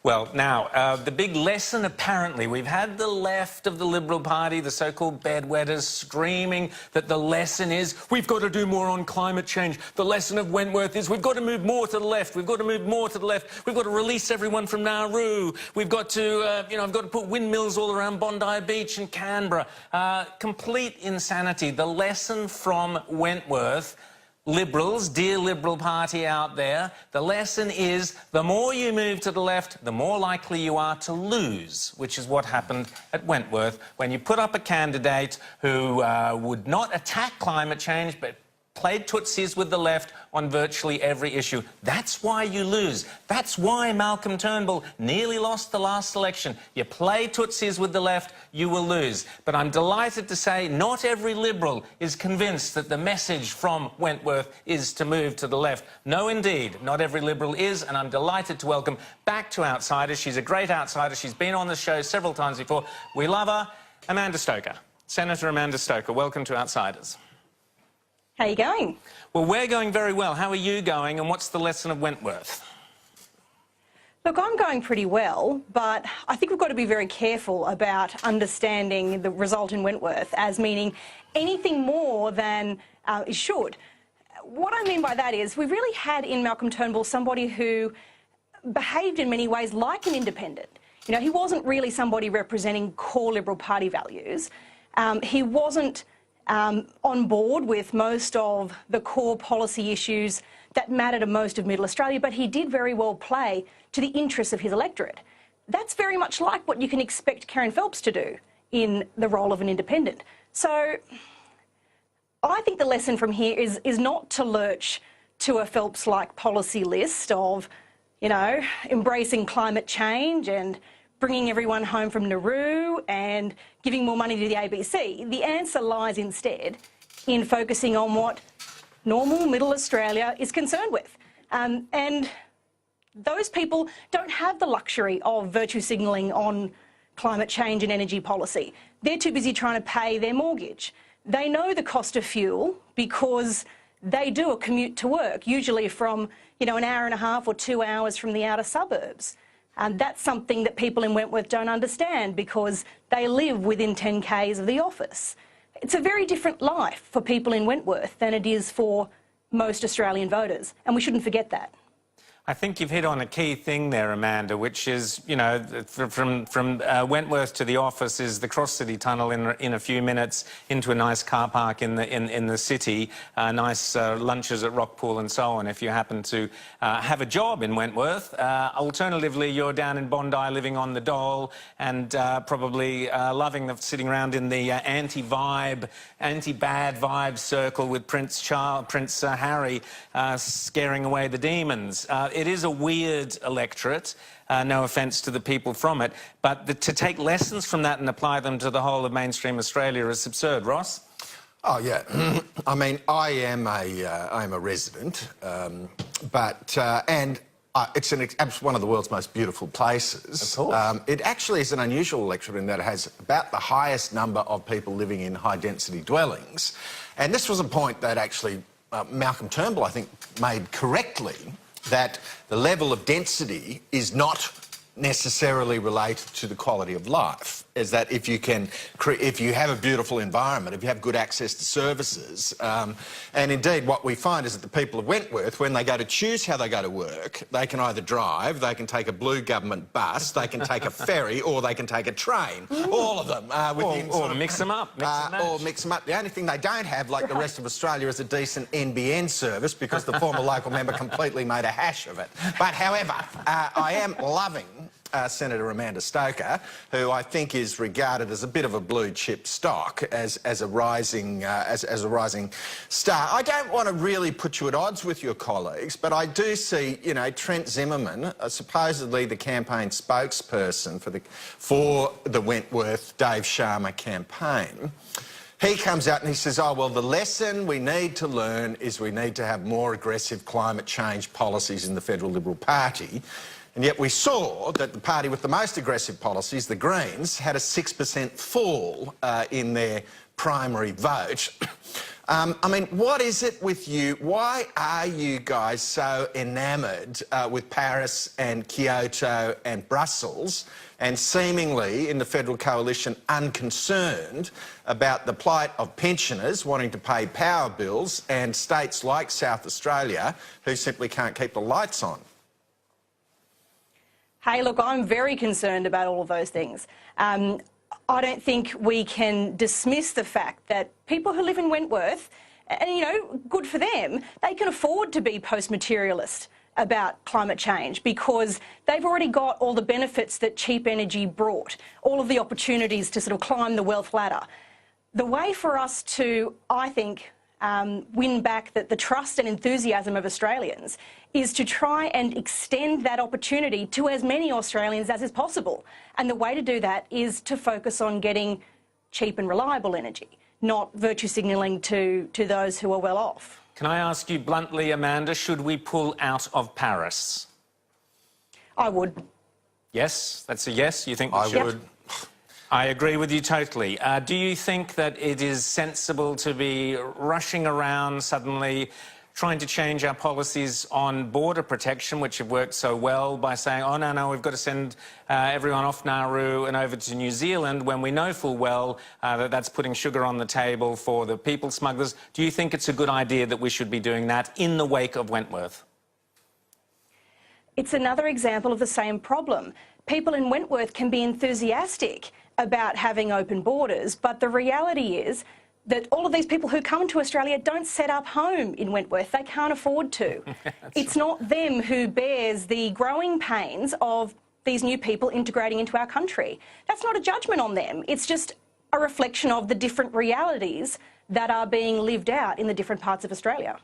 Well, now, the big lesson, apparently, we've had the left of the Liberal Party, the so-called bedwetters, screaming that the lesson is we've got to do more on climate change. The lesson of Wentworth is we've got to move more to the left. We've got to move more to the left. We've got to release everyone from Nauru. We've got to, I've got to put windmills all around Bondi Beach and Canberra. Complete insanity. The lesson from Wentworth, Liberals, dear Liberal Party out there, the lesson is the more you move to the left, the more likely you are to lose, which is what happened at Wentworth when you put up a candidate who would not attack climate change but played tootsies with the left on virtually every issue. That's why you lose. That's why Malcolm Turnbull nearly lost the last election. You play tootsies with the left, you will lose. But I'm delighted to say not every Liberal is convinced that the message from Wentworth is to move to the left. No, indeed, not every Liberal is, and I'm delighted to welcome back to Outsiders. She's a great outsider. She's been on the show several times before. We love her. Amanda Stoker. Senator Amanda Stoker, welcome to Outsiders. How are you going? Well, we're going very well. How are you going, and what's the lesson of Wentworth? Look, I'm going pretty well, but I think we've got to be very careful about understanding the result in Wentworth as meaning anything more than it should. What I mean by that is we really had in Malcolm Turnbull somebody who behaved in many ways like an independent. You know, he wasn't really somebody representing core Liberal Party values. He wasn't on board with most of the core policy issues that matter to most of Middle Australia, but he did very well play to the interests of his electorate. That's very much like what you can expect Kerryn Phelps to do in the role of an independent. So I think the lesson from here is not to lurch to a Phelps-like policy list of, embracing climate change and bringing everyone home from Nauru and giving more money to the ABC. The answer lies instead in focusing on what normal Middle Australia is concerned with. And those people don't have the luxury of virtue signalling on climate change and energy policy. They're too busy trying to pay their mortgage. They know the cost of fuel because they do a commute to work, usually from, an hour and a half or 2 hours from the outer suburbs. And that's something that people in Wentworth don't understand because they live within 10 k's of the office. It's a very different life for people in Wentworth than it is for most Australian voters, and we shouldn't forget that. I think you've hit on a key thing there, Amanda, which is, from Wentworth to the office is the cross-city tunnel in a few minutes into a nice car park in the city, nice lunches at Rockpool and so on, if you happen to have a job in Wentworth. Alternatively, you're down in Bondi living on the dole and probably loving sitting around in the anti-bad vibe circle with Prince Harry scaring away the demons. It is a weird electorate, no offence to the people from it, but to take lessons from that and apply them to the whole of mainstream Australia is absurd. Ross? Oh, yeah. I mean, I am a resident, it's one of the world's most beautiful places. Of course. It actually is an unusual electorate in that it has about the highest number of people living in high-density dwellings. And this was a point that actually Malcolm Turnbull, I think, made correctly, that the level of density is not necessarily related to the quality of life. Is that if you have a beautiful environment, if you have good access to services, and indeed what we find is that the people of Wentworth, when they go to choose how they go to work, they can either drive, they can take a blue government bus, they can take a ferry, or they can take a train. All of them. Or mix them up. Or mix them up. The only thing they don't have, like the rest of Australia, is a decent NBN service because the former local member completely made a hash of it. But however, I am loving Senator Amanda Stoker, who I think is regarded as a bit of a blue chip stock, as a rising star. I don't want to really put you at odds with your colleagues, but I do see, Trent Zimmerman, supposedly the campaign spokesperson for the Wentworth Dave Sharma campaign. He comes out and he says, oh, well, the lesson we need to learn is we need to have more aggressive climate change policies in the Federal Liberal Party. And yet we saw that the party with the most aggressive policies, the Greens, had a 6% fall in their primary vote. I mean, what is it with you? Why are you guys so enamoured with Paris and Kyoto and Brussels, and seemingly in the federal coalition unconcerned about the plight of pensioners wanting to pay power bills and states like South Australia who simply can't keep the lights on? Hey, look, I'm very concerned about all of those things. I don't think we can dismiss the fact that people who live in Wentworth, and, you know, good for them, they can afford to be post-materialist about climate change because they've already got all the benefits that cheap energy brought, all of the opportunities to sort of climb the wealth ladder. The way for us to, I think, win back the trust and enthusiasm of Australians is to try and extend that opportunity to as many Australians as is possible. And the way to do that is to focus on getting cheap and reliable energy, not virtue signalling to those who are well off. Can I ask you bluntly, Amanda, should we pull out of Paris? I would. Yes? That's a yes? You think we should? Yep. I agree with you totally. Do you think that it is sensible to be rushing around suddenly trying to change our policies on border protection, which have worked so well, by saying, oh, no, we've got to send everyone off Nauru and over to New Zealand, when we know full well that that's putting sugar on the table for the people smugglers? Do you think it's a good idea that we should be doing that in the wake of Wentworth? It's another example of the same problem. People in Wentworth can be enthusiastic about having open borders, but the reality is that all of these people who come to Australia don't set up home in Wentworth. They can't afford to. It's not them who bears the growing pains of these new people integrating into our country. That's not a judgment on them. It's just a reflection of the different realities that are being lived out in the different parts of Australia.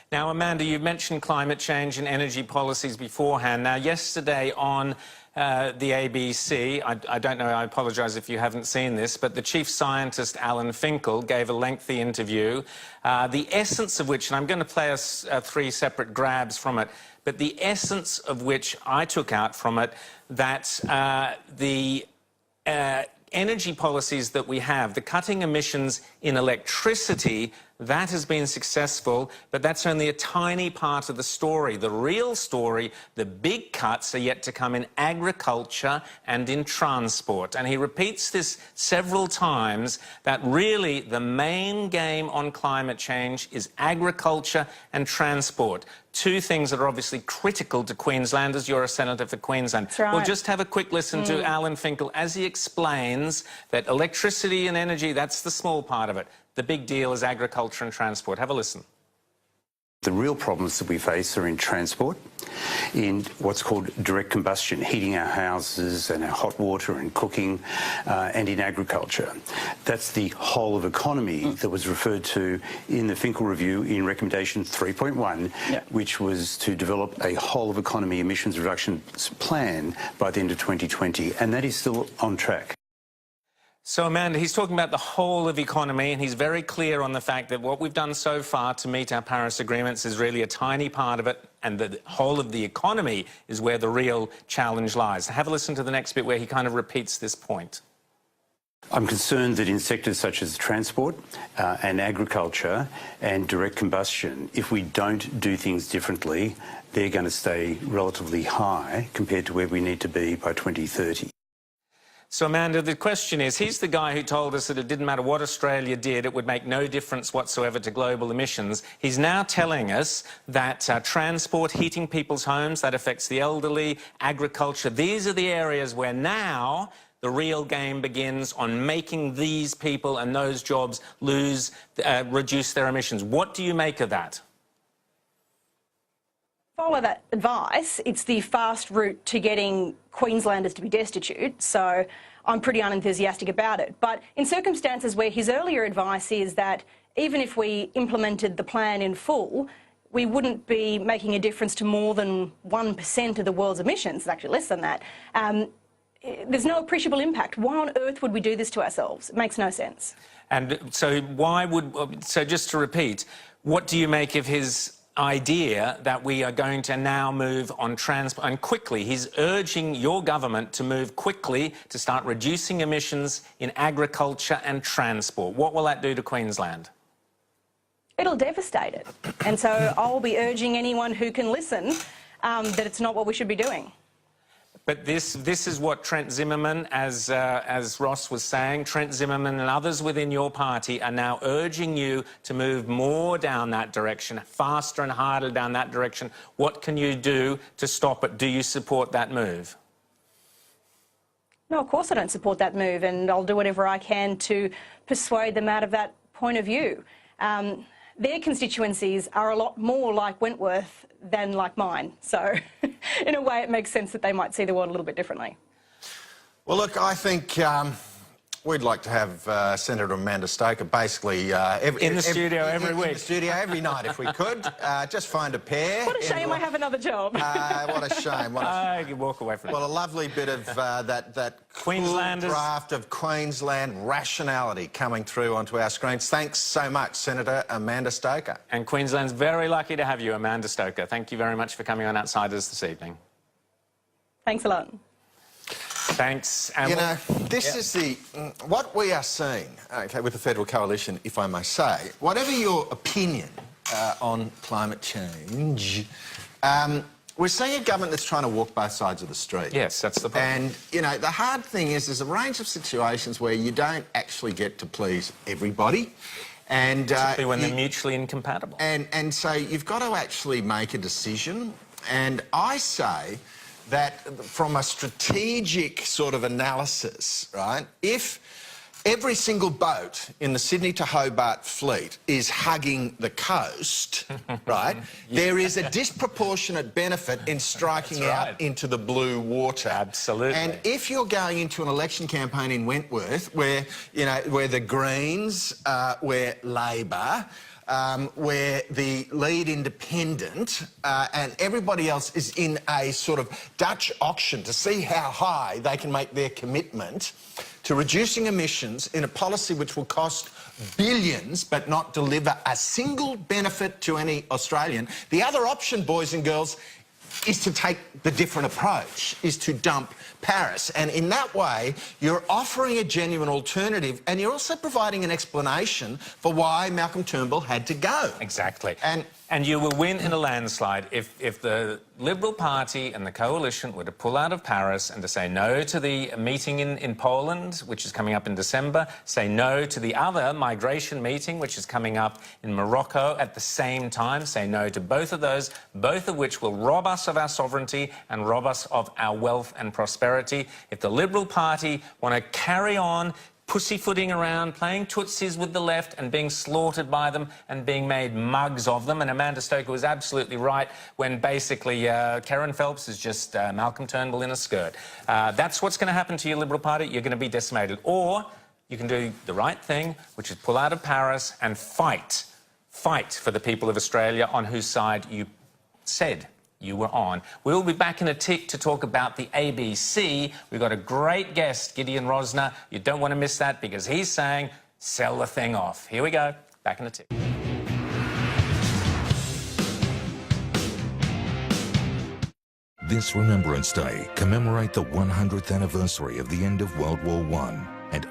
Now, Amanda, you mentioned climate change and energy policies beforehand. Now, yesterday on the ABC, I don't know, I apologise if you haven't seen this, but the chief scientist, Alan Finkel, gave a lengthy interview, the essence of which, and I'm going to play us 3 separate grabs from it, but the essence of which I took out from it, that the energy policies that we have, the cutting emissions in electricity, that has been successful, but that's only a tiny part of the story. The real story, the big cuts, are yet to come in agriculture and in transport. And he repeats this several times, that really the main game on climate change is agriculture and transport. 2 things that are obviously critical to Queenslanders. You're a senator for Queensland. That's right. We'll just have a quick listen to Alan Finkel as he explains that electricity and energy, that's the small part of it. The big deal is agriculture and transport. Have a listen. The real problems that we face are in transport, in what's called direct combustion, heating our houses and our hot water and cooking, and in agriculture. That's the whole of economy that was referred to in the Finkel Review in recommendation 3.1, which was to develop a whole of economy emissions reduction plan by the end of 2020, and that is still on track. So, Amanda, he's talking about the whole of economy, and he's very clear on the fact that what we've done so far to meet our Paris agreements is really a tiny part of it, and the whole of the economy is where the real challenge lies. Have a listen to the next bit where he kind of repeats this point. I'm concerned that in sectors such as transport and agriculture and direct combustion, if we don't do things differently, they're going to stay relatively high compared to where we need to be by 2030. So, Amanda, the question is, he's the guy who told us that it didn't matter what Australia did, it would make no difference whatsoever to global emissions. He's now telling us that transport, heating people's homes, that affects the elderly, agriculture, these are the areas where now the real game begins on making these people and those jobs reduce their emissions. What do you make of that? Follow that advice. It's the fast route to getting Queenslanders to be destitute, so I'm pretty unenthusiastic about it. But in circumstances where his earlier advice is that even if we implemented the plan in full, we wouldn't be making a difference to more than 1% of the world's emissions, it's actually less than that, there's no appreciable impact. Why on earth would we do this to ourselves? It makes no sense. And so so just to repeat, what do you make of his idea that we are going to now move on transport, and quickly. He's urging your government to move quickly to start reducing emissions in agriculture and transport. What will that do to Queensland? It'll devastate it. And so I'll be urging anyone who can listen that it's not what we should be doing. But this is what Trent Zimmerman, as Ross was saying, Trent Zimmerman and others within your party are now urging you to move more down that direction, faster and harder down that direction. What can you do to stop it? Do you support that move? No, of course I don't support that move, and I'll do whatever I can to persuade them out of that point of view. Their constituencies are a lot more like Wentworth than like mine. So in a way it makes sense that they might see the world a little bit differently. Well, look, I think we'd like to have Senator Amanda Stoker basically in the studio every week. In the studio every night if we could. Just find a pair. What a shame I have another job. What a shame. You walk away from it. Well, a lovely bit of that Queenslanders. Cool draft of Queensland rationality coming through onto our screens. Thanks so much, Senator Amanda Stoker. And Queensland's very lucky to have you, Amanda Stoker. Thank you very much for coming on Outsiders this evening. Thanks a lot. Thanks. And you know, this is what we are seeing, okay, with the federal coalition, if I may say. Whatever your opinion on climate change, we're seeing a government that's trying to walk both sides of the street. Yes, that's the problem. And, you know, the hard thing is there's a range of situations where you don't actually get to please everybody. And particularly when they're mutually incompatible. And so you've got to actually make a decision. And I say that from a strategic sort of analysis, right, if every single boat in the Sydney to Hobart fleet is hugging the coast, right, there is a disproportionate benefit in striking out into the blue water. Absolutely. And if you're going into an election campaign in Wentworth where, you know, where the Greens, where Labor, where the lead independent and everybody else is in a sort of Dutch auction to see how high they can make their commitment to reducing emissions in a policy which will cost billions but not deliver a single benefit to any Australian. The other option, boys and girls, is to take the different approach, is to dump Paris. And in that way, you're offering a genuine alternative and you're also providing an explanation for why Malcolm Turnbull had to go. Exactly. And you will win in a landslide if the Liberal Party and the coalition were to pull out of Paris and to say no to the meeting in Poland, which is coming up in December, say no to the other migration meeting, which is coming up in Morocco at the same time, say no to both of those, both of which will rob us of our sovereignty and rob us of our wealth and prosperity. If the Liberal Party want to carry on pussyfooting around, playing tootsies with the left and being slaughtered by them and being made mugs of them. And Amanda Stoker was absolutely right when basically Karen Phelps is just Malcolm Turnbull in a skirt. That's what's going to happen to your Liberal Party. You're going to be decimated. Or you can do the right thing, which is pull out of Paris and fight for the people of Australia on whose side you said you were on. We'll be back in a tick to talk about the ABC. We've got a great guest, Gideon Rosner. You don't want to miss that because he's saying, sell the thing off. Here we go. Back in a tick. This Remembrance Day, commemorate the 100th anniversary of the end of World War I and